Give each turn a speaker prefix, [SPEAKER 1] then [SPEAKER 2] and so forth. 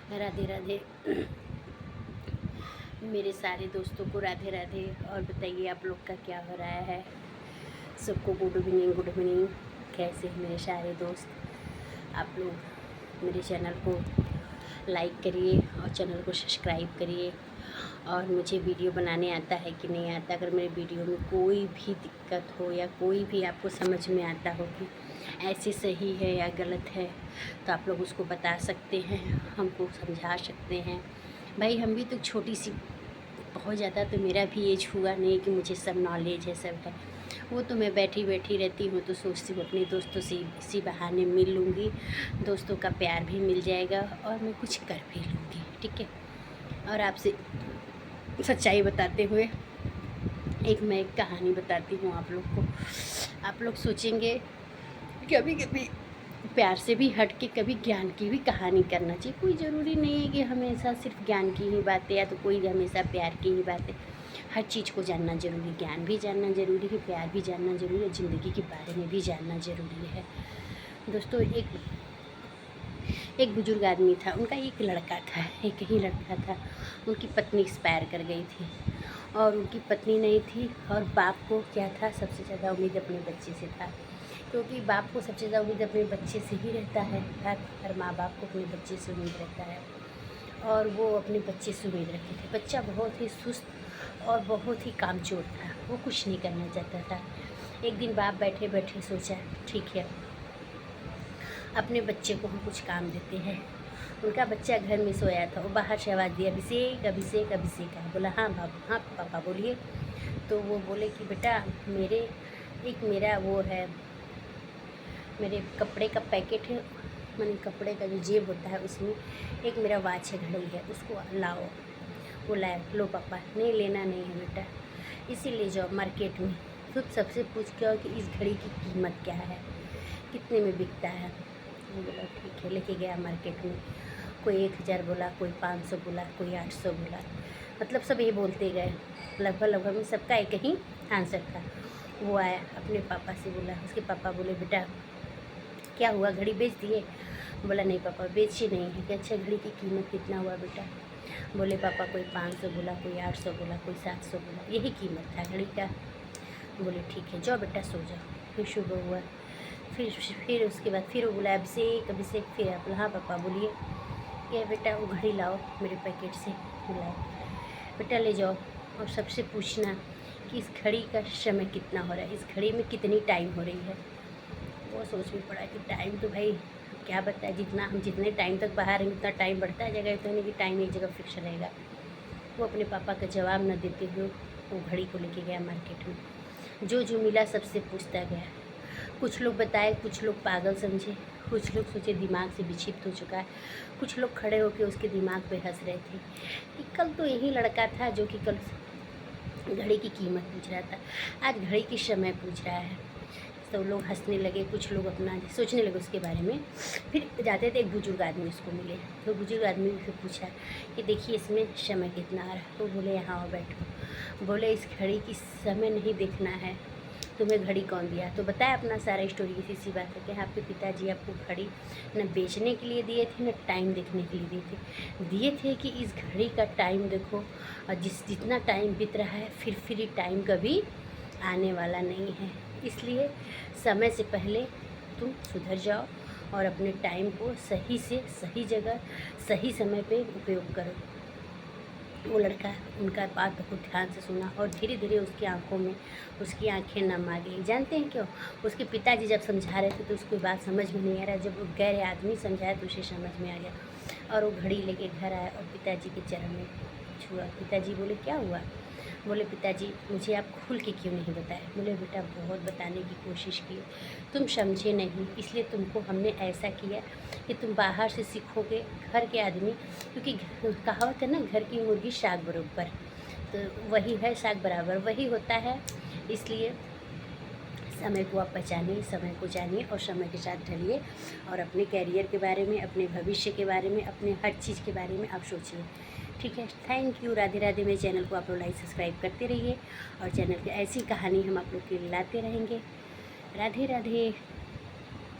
[SPEAKER 1] राधे राधे। मेरे सारे दोस्तों को राधे राधे। और बताइए आप लोग का क्या हो रहा है। सबको गुड इवनिंग गुड इवनिंग। कैसे हैं मेरे सारे दोस्त। आप लोग मेरे चैनल को लाइक करिए और चैनल को सब्सक्राइब करिए। और मुझे वीडियो बनाने आता है कि नहीं आता, अगर मेरे वीडियो में कोई भी दिक्कत हो या कोई भी आपको समझ में आता हो कि ऐसे सही है या गलत है, तो आप लोग उसको बता सकते हैं, हमको समझा सकते हैं। भाई हम भी तो छोटी सी, बहुत ज़्यादा तो मेरा भी एज हुआ नहीं कि मुझे सब नॉलेज है, सब है। वो तो मैं बैठी बैठी रहती हूँ तो सोचती हूँ अपने दोस्तों से इसी बहाने मिल लूँगी, दोस्तों का प्यार भी मिल जाएगा और मैं कुछ कर भी लूँगी। ठीक है। और आपसे सच्चाई बताते हुए मैं एक कहानी बताती हूँ आप लोग को। आप लोग सोचेंगे कभी कभी प्यार से भी हट के कभी ज्ञान की भी कहानी करना चाहिए। कोई ज़रूरी नहीं है कि हमेशा सिर्फ ज्ञान की ही बातें या तो कोई हमेशा प्यार की ही बातें। हर चीज़ को जानना ज़रूरी, ज्ञान भी जानना ज़रूरी है, प्यार भी जानना ज़रूरी है, ज़िंदगी के बारे में भी जानना ज़रूरी है। दोस्तों एक बुजुर्ग आदमी था, उनका एक लड़का था, एक ही लड़का था। उनकी पत्नी एक्सपायर कर गई थी और उनकी पत्नी नहीं थी। और बाप को क्या था, सबसे ज़्यादा उम्मीद अपने बच्चे से था, क्योंकि बाप को सबसे ज़्यादा उम्मीद अपने बच्चे से ही रहता है। हर माँ बाप को अपने बच्चे से उम्मीद रहता है और वो अपने बच्चे से उम्मीद रखते थे। बच्चा बहुत ही सुस्त और बहुत ही कामचोर था, वो कुछ नहीं करना चाहता था। एक दिन बाप बैठे बैठे सोचा, ठीक है अपने बच्चे को हम कुछ काम देते हैं। उनका बच्चा घर में सोया था, वो बाहर से आवाज़ दिया, अभिषेक अभिषेक अभिषेक है। बोला हाँ बाबू, हाँ पापा बोलिए। तो वो बोले कि बेटा मेरा वो है, मेरे कपड़े का पैकेट है, मैंने कपड़े का जो जेब होता है उसमें एक मेरा वाच है, घड़ी है, उसको लाओ। वो लाए। लो पापा, नहीं लेना नहीं है बेटा, इसी ले जाओ मार्केट में, खुद सबसे पूछ के आओ कि इस घड़ी की कीमत क्या है, कितने में बिकता है। वो बोला ठीक है। लेके गया मार्केट में। कोई 1000 बोला, कोई 500 बोला, कोई 800 बोला, मतलब सब ये बोलते गए। लगभग में सबका एक ही आंसर था। वो आया अपने पापा से बोला, उसके पापा बोले बेटा क्या हुआ, घड़ी बेच दिए? बोला नहीं पापा बेची नहीं है। कि अच्छा घड़ी की कीमत कितना हुआ बेटा? बोले पापा कोई 500 बोला, कोई 800 बोला, कोई 700 बोला, यही कीमत था घड़ी का। बोले ठीक है जाओ बेटा सो जाओ। फिर सुबह हुआ, फिर उसके बाद फिर वो बोला अभिषेक अभिषेक। फिर आप बोला हाँ पापा बोलिए। क्या बेटा वो घड़ी लाओ मेरे पैकेट से। बुलाओ बेटा, ले जाओ और सबसे पूछना कि इस घड़ी का समय कितना हो रहा है, इस घड़ी में कितनी टाइम हो रही है। वो सोच में पड़ा कि टाइम तो भाई क्या बताए, हम जितने टाइम तक बाहर रहेंगे उतना टाइम बढ़ता जाएगा, तो नहीं कि टाइम एक जगह फिक्स रहेगा। वो अपने पापा का जवाब न देते हुए वो घड़ी को लेके गया मार्केट में। जो मिला सबसे पूछता गया। कुछ लोग बताए, कुछ लोग पागल समझे, कुछ लोग सोचे दिमाग से विक्षिप्त हो चुका है, कुछ लोग खड़े होकर उसके दिमाग पे हंस रहे थे कि कल तो यही लड़का था जो कि कल घड़ी की कीमत पूछ रहा था, आज घड़ी की समय पूछ रहा है। तो लोग हंसने लगे, कुछ लोग अपना सोचने लगे उसके बारे में। फिर जाते थे एक बुजुर्ग आदमी उसको मिले, तो बुजुर्ग आदमी से पूछा कि देखिए इसमें समय कितना आ रहा है। तो बोले यहाँ आओ बैठो। बोले इस घड़ी की समय नहीं देखना है, तुम्हें घड़ी कौन दिया? तो बताया अपना सारा स्टोरी। इसी सी बात है कि आपके पिताजी आपको घड़ी न बेचने के लिए दिए थे, न टाइम देखने के लिए दिए थे कि इस घड़ी का टाइम देखो, और जितना टाइम बीत रहा है फिर टाइम कभी आने वाला नहीं है। इसलिए समय से पहले तुम सुधर जाओ और अपने टाइम को सही से सही जगह सही समय पे उपयोग करो। वो लड़का उनका बात बहुत ध्यान से सुना और धीरे धीरे उसकी आंखों में उसकी आंखें नम आ गई। जानते हैं क्यों? उसके पिताजी जब समझा रहे थे तो उसको बात समझ में नहीं आ रहा, जब वो गैर आदमी समझाया तो उसे समझ में आ गया। और वो घड़ी लेके घर आया और पिताजी के चरण में छुआ। पिताजी बोले क्या हुआ? बोले पिताजी मुझे आप खुल के क्यों नहीं बताया? बोले बेटा बहुत बताने की कोशिश की, तुम समझे नहीं, इसलिए तुमको हमने ऐसा किया कि तुम बाहर से सीखोगे, घर के आदमी, क्योंकि कहावत है ना, घर की मुर्गी साग बराबर, तो वही है, साग बराबर वही होता है। इसलिए समय को आप पहचानिए, समय को जानिए और समय के साथ ढलिए और अपने कैरियर के बारे में, अपने भविष्य के बारे में, अपने हर चीज़ के बारे में आप सोचिए। ठीक है। Thank you. राधे राधे। मेरे चैनल को आप लोग लाइक सब्सक्राइब करते रहिए और चैनल की ऐसी कहानी हम आप लोग के लिए लाते रहेंगे। राधे राधे।